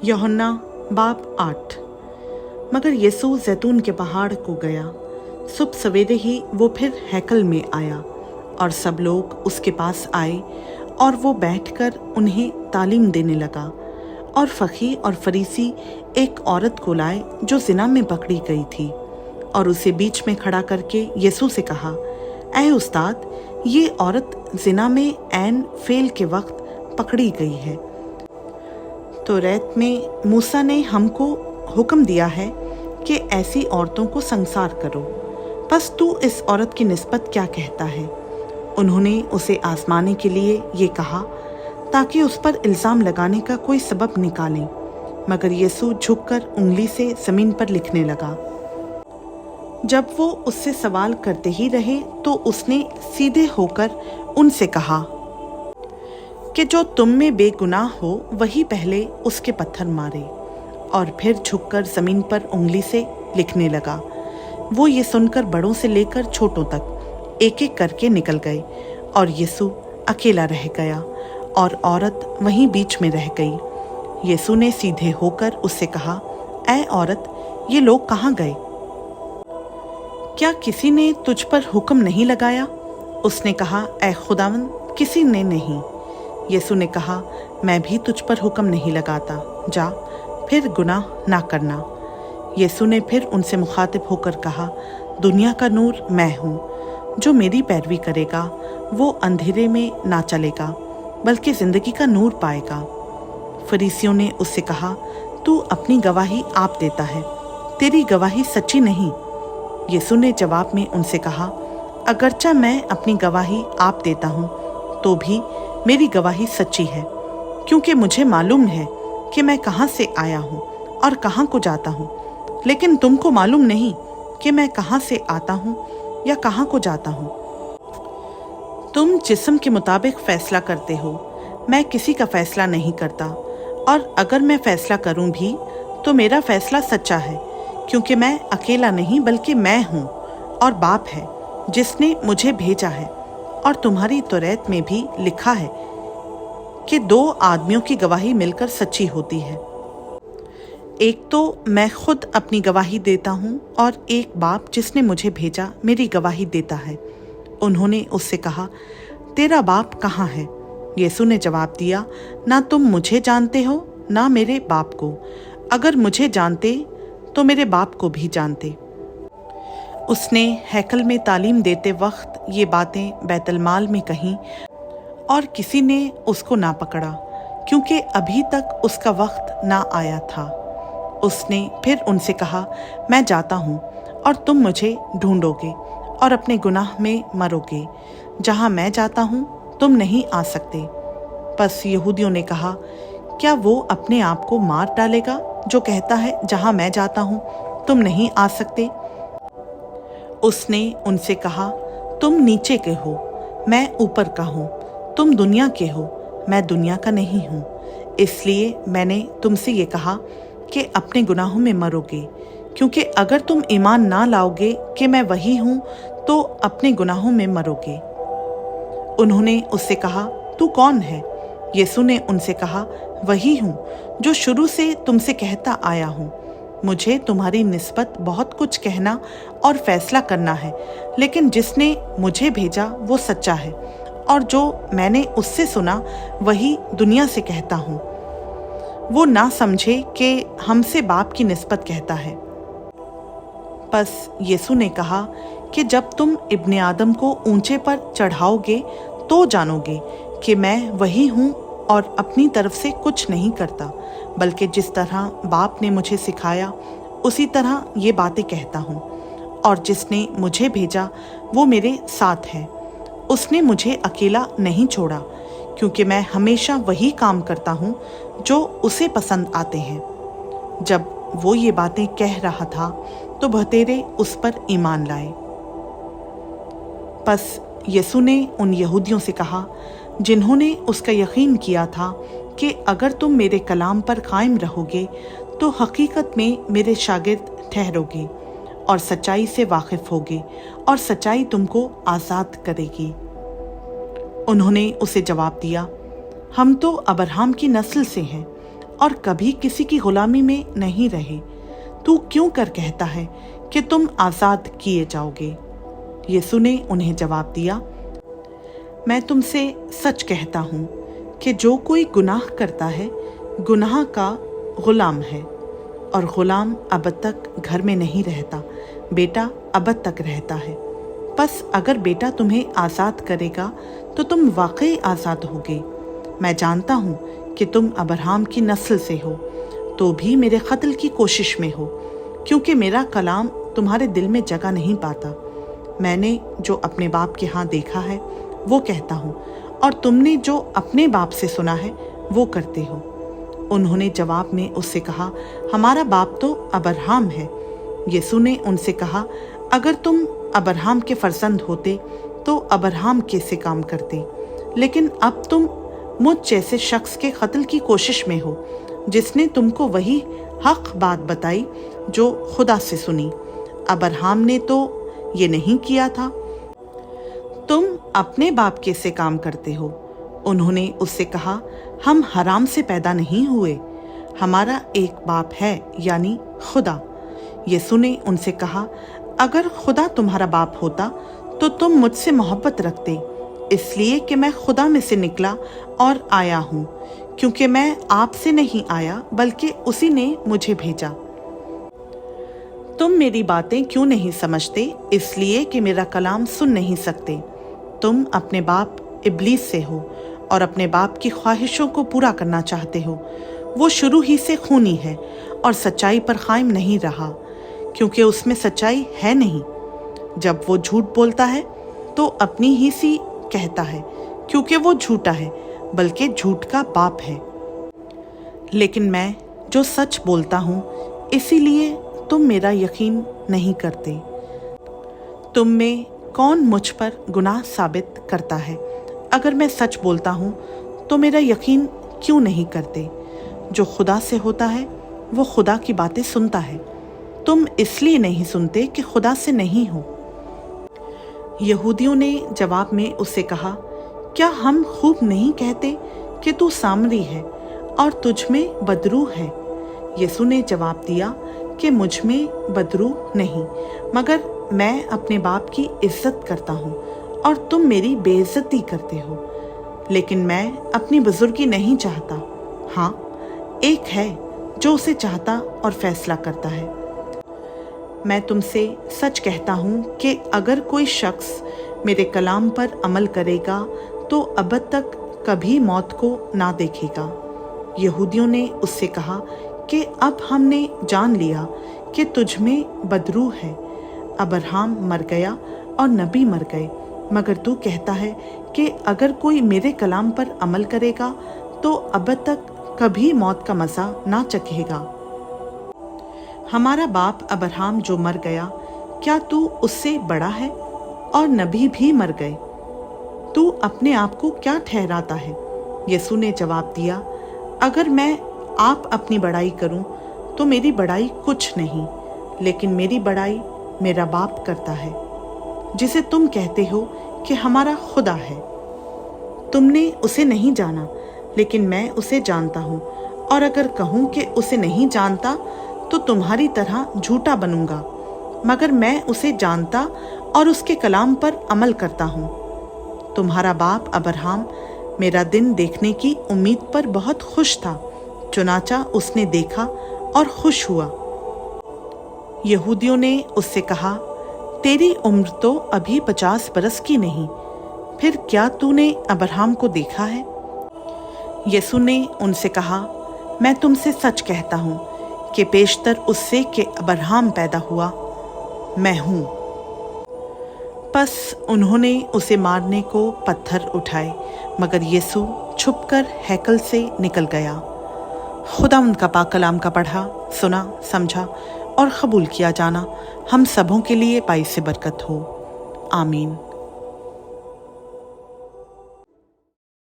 यूहन्ना बाब 8। मगर यीशु जैतून के पहाड़ को गया। सुबह सवेरे ही वो फिर हैकल में आया और सब लोग उसके पास आए और वो बैठकर उन्हें तालीम देने लगा। और फकीह और फरीसी एक औरत को लाए जो ज़िना में पकड़ी गई थी, और उसे बीच में खड़ा करके यीशु से कहा, ऐ उस्ताद, ये औरत ज़िना में ऐन फेल के वक्त पकड़ी गई है। तो रैत में मूसा ने हमको हुक्म दिया है कि ऐसी औरतों को संसार करो। बस तू इस औरत की निस्बत क्या कहता है? उन्होंने उसे आजमाने के लिए ये कहा ताकि उस पर इल्ज़ाम लगाने का कोई सबब निकालें। मगर यीशु झुककर उंगली से ज़मीन पर लिखने लगा। जब वो उससे सवाल करते ही रहे तो उसने सीधे होकर उनसे कहा कि जो तुम में बेगुनाह हो वही पहले उसके पत्थर मारे। और फिर झुककर ज़मीन पर उंगली से लिखने लगा। वो ये सुनकर बड़ों से लेकर छोटों तक एक एक करके निकल गए, और यीशु अकेला रह गया और औरत वहीं बीच में रह गई। यीशु ने सीधे होकर उससे कहा, ऐ औरत, ये लोग कहाँ गए? क्या किसी ने तुझ पर हुक्म नहीं लगाया? उसने कहा, ऐ खुदावंद, किसी ने नहीं। यीशु ने कहा, मैं भी तुझ पर हुक्म नहीं लगाता, जा फिर गुनाह ना करना। यीशु ने फिर उनसे मुखातिब होकर कहा, दुनिया का नूर मैं हूँ। जो मेरी पैरवी करेगा वो अंधेरे में ना चलेगा बल्कि ज़िंदगी का नूर पाएगा। फरीसियों ने उससे कहा, तू अपनी गवाही आप देता है, तेरी गवाही सच्ची नहीं। यीशु ने जवाब में उनसे कहा, अगरचा मैं अपनी गवाही आप देता हूँ तो भी मेरी गवाही सच्ची है, क्योंकि मुझे मालूम है कि मैं कहाँ से आया हूँ और कहाँ को जाता हूँ, लेकिन तुमको मालूम नहीं कि मैं कहाँ से आता हूँ या कहाँ को जाता हूँ। तुम जिस्म के मुताबिक फैसला करते हो, मैं किसी का फैसला नहीं करता, और अगर मैं फैसला करूँ भी तो मेरा फैसला सच्चा है, क्योंकि मैं अकेला नहीं बल्कि मैं हूँ और बाप है जिसने मुझे भेजा है। और तुम्हारी तौरात में भी लिखा है कि दो आदमियों की गवाही मिलकर सच्ची होती है। एक तो मैं खुद अपनी गवाही देता हूँ और एक बाप जिसने मुझे भेजा मेरी गवाही देता है। उन्होंने उससे कहा, तेरा बाप कहाँ है? यीशु ने जवाब दिया, ना तुम मुझे जानते हो ना मेरे बाप को। अगर मुझे जानते तो मेरे बाप को भी जानते। उसने हैकल में तालीम देते वक्त ये बातें बैतुल-माल में कहीं, और किसी ने उसको ना पकड़ा, क्योंकि अभी तक उसका वक्त ना आया था। उसने फिर उनसे कहा, मैं जाता हूँ और तुम मुझे ढूंढोगे और अपने गुनाह में मरोगे। जहाँ मैं जाता हूँ तुम नहीं आ सकते। बस यहूदियों ने कहा, क्या वो अपने आप को मार डालेगा जो कहता है, जहाँ मैं जाता हूँ तुम नहीं आ सकते? उसने उनसे कहा, तुम नीचे के हो, मैं ऊपर का हूँ। तुम दुनिया के हो, मैं दुनिया का नहीं हूँ। इसलिए मैंने तुमसे ये कहा कि अपने गुनाहों में मरोगे, क्योंकि अगर तुम ईमान ना लाओगे कि मैं वही हूँ तो अपने गुनाहों में मरोगे। उन्होंने उससे कहा, तू कौन है? यीशु ने उनसे कहा, वही हूँ जो शुरू से तुमसे कहता आया हूँ। मुझे तुम्हारी निस्बत बहुत कुछ कहना और फैसला करना है, लेकिन जिसने मुझे भेजा वो सच्चा है, और जो मैंने उससे सुना वही दुनिया से कहता हूँ। वो ना समझे कि हमसे बाप की निस्बत कहता है। बस यीशु ने कहा कि जब तुम इब्ने आदम को ऊंचे पर चढ़ाओगे तो जानोगे कि मैं वही हूँ और अपनी तरफ से कुछ नहीं करता, बल्कि जिस तरह बाप ने मुझे सिखाया उसी तरह ये बातें कहता हूँ। और जिसने मुझे भेजा वो मेरे साथ है। उसने मुझे अकेला नहीं छोड़ा, क्योंकि मैं हमेशा वही काम करता हूँ जो उसे पसंद आते हैं। जब वो ये बातें कह रहा था तो बहुतेरे उस पर ईमान लाए। बस यीशु ने उन यहूदियों से कहा जिन्होंने उसका यकीन किया था कि अगर तुम मेरे कलाम पर कायम रहोगे तो हकीकत में मेरे शागिर्द ठहरोगे और सच्चाई से वाकिफ होगे, और सच्चाई तुमको आज़ाद करेगी। उन्होंने उसे जवाब दिया, हम तो अब्राहम की नस्ल से हैं और कभी किसी की गुलामी में नहीं रहे। तू क्यों कर कहता है कि तुम आज़ाद किए जाओगे? यीशु ने उन्हें जवाब दिया, मैं तुमसे सच कहता हूँ कि जो कोई गुनाह करता है गुनाह का गुलाम है, और गुलाम अब तक घर में नहीं रहता, बेटा अब तक रहता है। बस अगर बेटा तुम्हें आज़ाद करेगा तो तुम वाकई आज़ाद होगे। मैं जानता हूँ कि तुम अब्राहम की नस्ल से हो, तो भी मेरे कत्ल की कोशिश में हो, क्योंकि मेरा कलाम तुम्हारे दिल में जगह नहीं पाता। मैंने जो अपने बाप के यहाँ देखा है वो कहता हूँ, और तुमने जो अपने बाप से सुना है वो करते हो। उन्होंने जवाब में उससे कहा, हमारा बाप तो अब्राहम है। यीशु ने उनसे कहा, अगर तुम अब्राहम के फर्जंद होते तो अब्राहम कैसे काम करते, लेकिन अब तुम मुझ जैसे शख्स के कत्ल की कोशिश में हो, जिसने तुमको वही हक बात बताई जो खुदा से सुनी। अब्राहम ने तो ये नहीं किया था, तुम अपने बाप कैसे काम करते हो? उन्होंने उससे कहा, हम हराम से पैदा नहीं हुए, हमारा एक बाप है, यानी खुदा। यीशु ने उनसे कहा, अगर खुदा तुम्हारा बाप होता तो तुम मुझसे मोहब्बत रखते, इसलिए कि मैं खुदा में से निकला और आया हूँ, क्योंकि मैं आपसे नहीं आया बल्कि उसी ने मुझे भेजा। तुम मेरी बातें क्यों नहीं समझते? इसलिए कि मेरा कलाम सुन नहीं सकते। तुम अपने बाप इब्लीस से हो और अपने बाप की ख्वाहिशों को पूरा करना चाहते हो। वो शुरू ही से खूनी है और सच्चाई पर कायम नहीं रहा, क्योंकि उसमें सच्चाई है नहीं। जब वो झूठ बोलता है तो अपनी ही सी कहता है, क्योंकि वो झूठा है, बल्कि झूठ का बाप है। लेकिन मैं जो सच बोलता हूँ, इसीलिए तुम मेरा यकीन नहीं करते। तुम में कौन मुझ पर गुनाह साबित करता है? अगर मैं सच बोलता हूँ तो मेरा यकीन क्यों नहीं करते? जो खुदा से होता है वो खुदा की बातें सुनता है। तुम इसलिए नहीं सुनते कि खुदा से नहीं हो। यहूदियों ने जवाब में उससे कहा, क्या हम खूब नहीं कहते कि तू सामरी है और तुझ में बदरू है? यीशु ने जवाब दिया कि मुझ में बदरू नहीं, मगर मैं अपने बाप की इज्जत करता हूँ और तुम मेरी बेइज्जती करते हो। लेकिन मैं अपनी बुजुर्गी नहीं चाहता। हाँ, एक है जो उसे चाहता और फैसला करता है। मैं तुमसे सच कहता हूँ कि अगर कोई शख्स मेरे कलाम पर अमल करेगा तो अब तक कभी मौत को ना देखेगा। यहूदियों ने उससे कहा कि अब हमने जान लिया कि तुझ में बदरू है। अब्राहम मर गया और नबी मर गए, मगर तू कहता है कि अगर कोई मेरे कलाम पर अमल करेगा तो अब तक कभी मौत का मज़ा ना चखेगा। हमारा बाप अब्राहम जो मर गया, क्या तू उससे बड़ा है? और नबी भी मर गए, तू अपने आप को क्या ठहराता है? यीशु ने जवाब दिया, अगर मैं आप अपनी बड़ाई करूं तो मेरी बड़ाई कुछ नहीं, लेकिन मेरी बड़ाई मेरा बाप करता है, जिसे तुम कहते हो कि हमारा खुदा है। तुमने उसे नहीं जाना, लेकिन मैं उसे जानता हूँ, और अगर कहूँ कि उसे नहीं जानता तो तुम्हारी तरह झूठा बनूंगा, मगर मैं उसे जानता और उसके कलाम पर अमल करता हूँ। तुम्हारा बाप अब्राहम मेरा दिन देखने की उम्मीद पर बहुत खुश था, चुनाचा उसने देखा और खुश हुआ। यहूदियों ने उससे कहा, तेरी उम्र तो अभी 50 बरस की नहीं, फिर क्या तूने अब्राहम को देखा है? यीशु ने उनसे कहा, मैं तुमसे सच कहता हूँ कि पेशतर उससे कि अब्राहम पैदा हुआ, मैं हूँ। बस उन्होंने उसे मारने को पत्थर उठाए, मगर यीशु छुपकर हैकल से निकल गया। खुदा उनका पाक कलाम का पढ़ा, सुना, समझा और कबूल किया जाना हम सबों के लिए बाइस बरकत हो। आमीन।